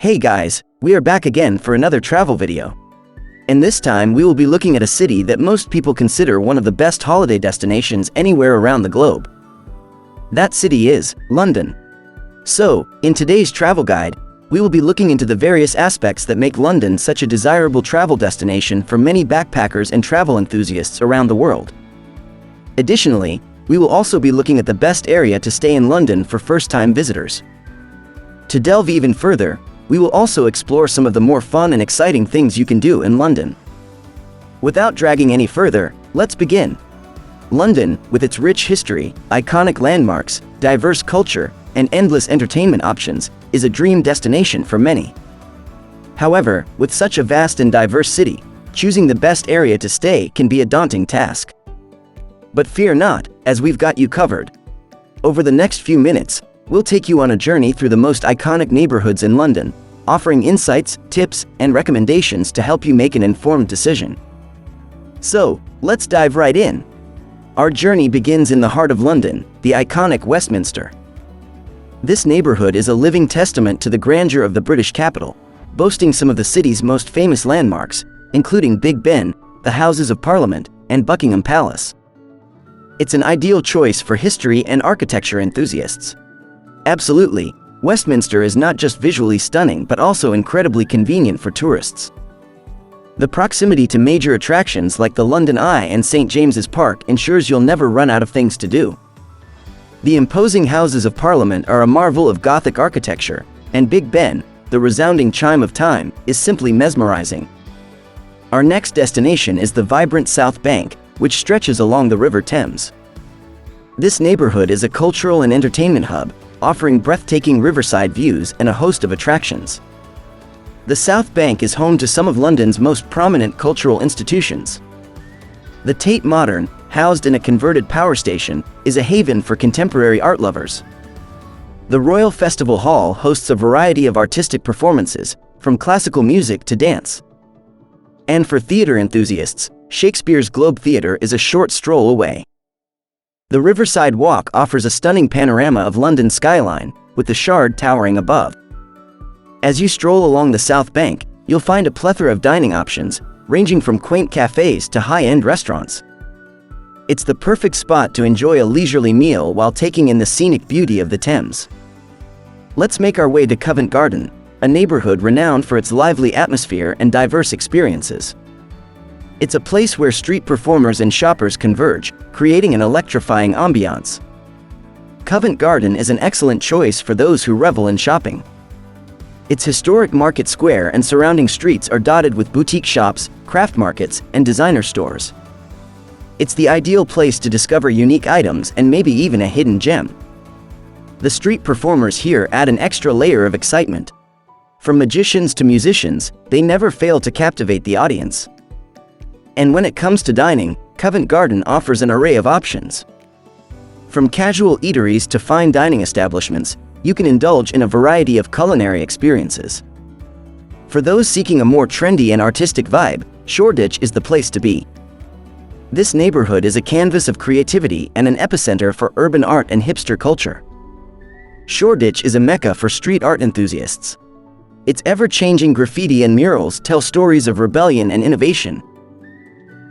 Hey guys, we are back again for another travel video. And this time we will be looking at a city that most people consider one of the best holiday destinations anywhere around the globe. That city is London. So, in today's travel guide, we will be looking into the various aspects that make London such a desirable travel destination for many backpackers and travel enthusiasts around the world. Additionally, we will also be looking at the best area to stay in London for first-time visitors. To delve even further, we will also explore some of the more fun and exciting things you can do in London. Without dragging any further, let's begin. London, with its rich history, iconic landmarks, diverse culture, and endless entertainment options, is a dream destination for many. However, with such a vast and diverse city, choosing the best area to stay can be a daunting task. But fear not, as we've got you covered. Over the next few minutes, we'll take you on a journey through the most iconic neighborhoods in London, offering insights, tips, and recommendations to help you make an informed decision. So, let's dive right in. Our journey begins in the heart of London, the iconic Westminster. This neighborhood is a living testament to the grandeur of the British capital, boasting some of the city's most famous landmarks, including Big Ben, the Houses of Parliament, and Buckingham Palace. It's an ideal choice for history and architecture enthusiasts. Absolutely, Westminster is not just visually stunning but also incredibly convenient for tourists. The proximity to major attractions like the London Eye and St. James's Park ensures you'll never run out of things to do. The imposing Houses of Parliament are a marvel of Gothic architecture, and Big Ben, the resounding chime of time, is simply mesmerizing. Our next destination is the vibrant South Bank, which stretches along the River Thames. This neighborhood is a cultural and entertainment hub, offering breathtaking riverside views and a host of attractions. The South Bank is home to some of London's most prominent cultural institutions. The Tate Modern, housed in a converted power station, is a haven for contemporary art lovers. The Royal Festival Hall hosts a variety of artistic performances, from classical music to dance. And for theater enthusiasts, Shakespeare's Globe Theatre is a short stroll away. The Riverside Walk offers a stunning panorama of London's skyline, with the Shard towering above. As you stroll along the South Bank, you'll find a plethora of dining options, ranging from quaint cafes to high-end restaurants. It's the perfect spot to enjoy a leisurely meal while taking in the scenic beauty of the Thames. Let's make our way to Covent Garden, a neighborhood renowned for its lively atmosphere and diverse experiences. It's a place where street performers and shoppers converge, creating an electrifying ambiance. Covent Garden is an excellent choice for those who revel in shopping. Its historic market square and surrounding streets are dotted with boutique shops, craft markets, and designer stores. It's the ideal place to discover unique items and maybe even a hidden gem. The street performers here add an extra layer of excitement. From magicians to musicians, they never fail to captivate the audience. And when it comes to dining, Covent Garden offers an array of options. From casual eateries to fine dining establishments, you can indulge in a variety of culinary experiences. For those seeking a more trendy and artistic vibe, Shoreditch is the place to be. This neighborhood is a canvas of creativity and an epicenter for urban art and hipster culture. Shoreditch is a mecca for street art enthusiasts. Its ever-changing graffiti and murals tell stories of rebellion and innovation.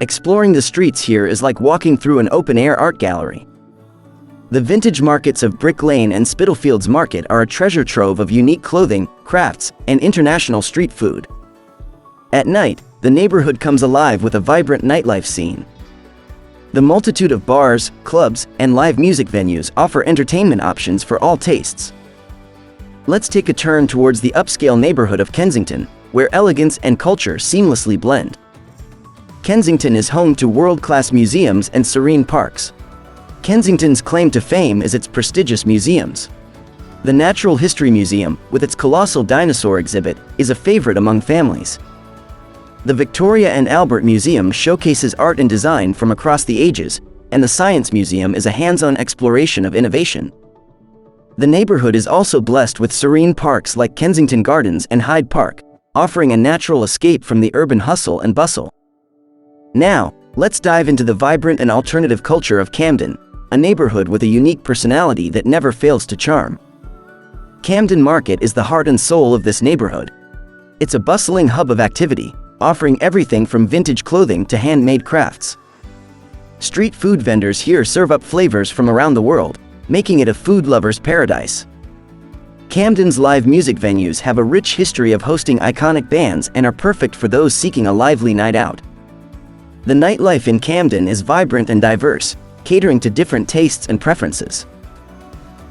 Exploring the streets here is like walking through an open-air art gallery. The vintage markets of Brick Lane and Spitalfields Market are a treasure trove of unique clothing, crafts, and international street food. At night, the neighborhood comes alive with a vibrant nightlife scene. The multitude of bars, clubs, and live music venues offer entertainment options for all tastes. Let's take a turn towards the upscale neighborhood of Kensington, where elegance and culture seamlessly blend. Kensington is home to world-class museums and serene parks. Kensington's claim to fame is its prestigious museums. The Natural History Museum, with its colossal dinosaur exhibit, is a favorite among families. The Victoria and Albert Museum showcases art and design from across the ages, and the Science Museum is a hands-on exploration of innovation. The neighborhood is also blessed with serene parks like Kensington Gardens and Hyde Park, offering a natural escape from the urban hustle and bustle. Now, let's dive into the vibrant and alternative culture of Camden, a neighborhood with a unique personality that never fails to charm. Camden Market is the heart and soul of this neighborhood. It's a bustling hub of activity, offering everything from vintage clothing to handmade crafts. Street food vendors here serve up flavors from around the world, making it a food lover's paradise. Camden's live music venues have a rich history of hosting iconic bands and are perfect for those seeking a lively night out. The nightlife in Camden is vibrant and diverse, catering to different tastes and preferences.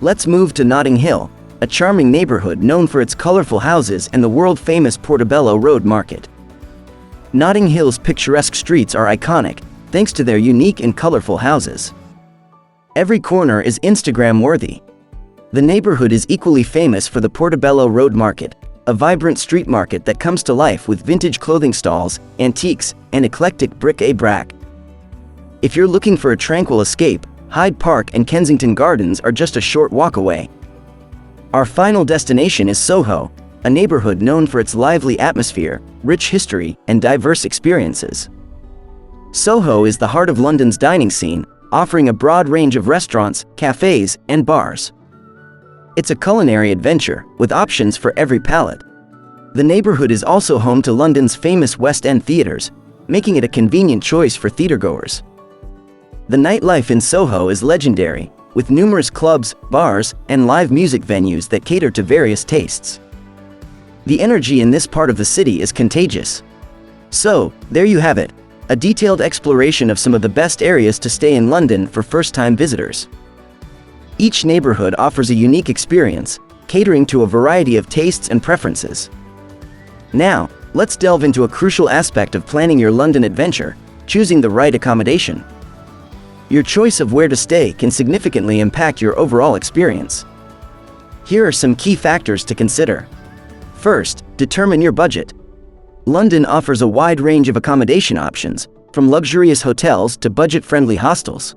Let's move to Notting Hill, a charming neighborhood known for its colorful houses and the world-famous Portobello Road Market. Notting Hill's picturesque streets are iconic, thanks to their unique and colorful houses. Every corner is Instagram-worthy. The neighborhood is equally famous for the Portobello Road Market, a vibrant street market that comes to life with vintage clothing stalls, antiques, and eclectic bric-a-brac. If you're looking for a tranquil escape, Hyde Park and Kensington Gardens are just a short walk away. Our final destination is Soho, a neighborhood known for its lively atmosphere, rich history, and diverse experiences. Soho is the heart of London's dining scene, offering a broad range of restaurants, cafes, and bars. It's a culinary adventure, with options for every palate. The neighborhood is also home to London's famous West End theaters, making it a convenient choice for theatergoers. The nightlife in Soho is legendary, with numerous clubs, bars, and live music venues that cater to various tastes. The energy in this part of the city is contagious. So, there you have it, a detailed exploration of some of the best areas to stay in London for first-time visitors. Each neighborhood offers a unique experience, catering to a variety of tastes and preferences. Now, let's delve into a crucial aspect of planning your London adventure: choosing the right accommodation. Your choice of where to stay can significantly impact your overall experience. Here are some key factors to consider. First, determine your budget. London offers a wide range of accommodation options, from luxurious hotels to budget-friendly hostels.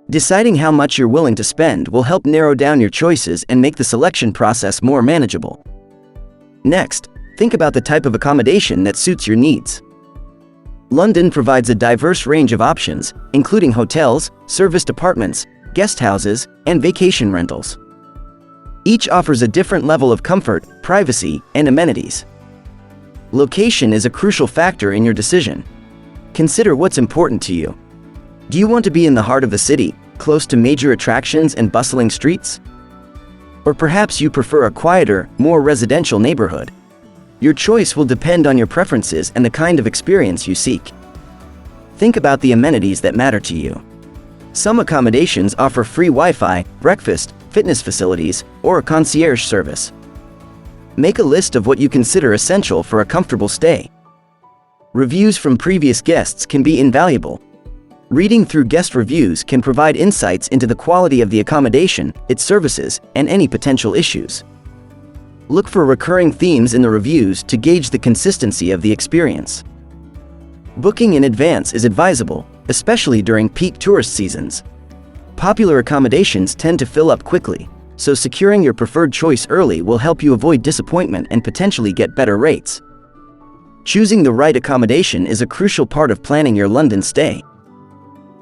Deciding how much you're willing to spend will help narrow down your choices and make the selection process more manageable. Next, think about the type of accommodation that suits your needs. London provides a diverse range of options, including hotels, serviced apartments, guest houses, and vacation rentals. Each offers a different level of comfort, privacy, and amenities. Location is a crucial factor in your decision. Consider what's important to you. Do you want to be in the heart of the city, close to major attractions and bustling streets? Or perhaps you prefer a quieter, more residential neighborhood? Your choice will depend on your preferences and the kind of experience you seek. Think about the amenities that matter to you. Some accommodations offer free Wi-Fi, breakfast, fitness facilities, or a concierge service. Make a list of what you consider essential for a comfortable stay. Reviews from previous guests can be invaluable. Reading through guest reviews can provide insights into the quality of the accommodation, its services, and any potential issues. Look for recurring themes in the reviews to gauge the consistency of the experience. Booking in advance is advisable, especially during peak tourist seasons. Popular accommodations tend to fill up quickly, so securing your preferred choice early will help you avoid disappointment and potentially get better rates. Choosing the right accommodation is a crucial part of planning your London stay.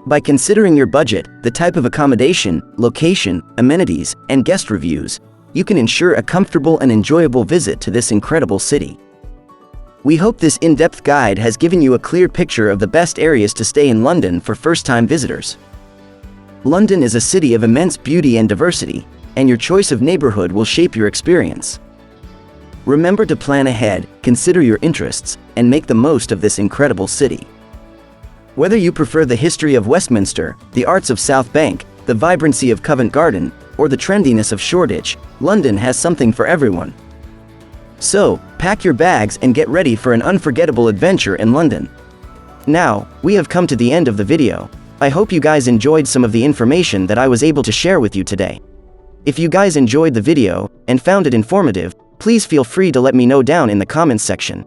By considering your budget, the type of accommodation, location, amenities, and guest reviews, you can ensure a comfortable and enjoyable visit to this incredible city. We hope this in-depth guide has given you a clear picture of the best areas to stay in London for first-time visitors. London is a city of immense beauty and diversity, and your choice of neighborhood will shape your experience. Remember to plan ahead, consider your interests, and make the most of this incredible city. Whether you prefer the history of Westminster, the arts of South Bank, the vibrancy of Covent Garden, or the trendiness of Shoreditch, London has something for everyone. So, pack your bags and get ready for an unforgettable adventure in London. Now, we have come to the end of the video. I hope you guys enjoyed some of the information that I was able to share with you today. If you guys enjoyed the video and found it informative, please feel free to let me know down in the comments section.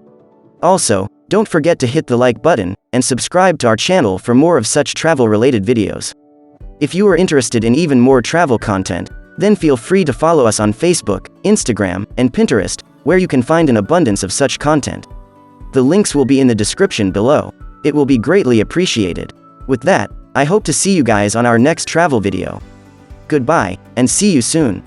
Also, don't forget to hit the like button and subscribe to our channel for more of such travel-related videos. If you are interested in even more travel content, then feel free to follow us on Facebook, Instagram, and Pinterest, where you can find an abundance of such content. The links will be in the description below. It will be greatly appreciated. With that, I hope to see you guys on our next travel video. Goodbye, and see you soon.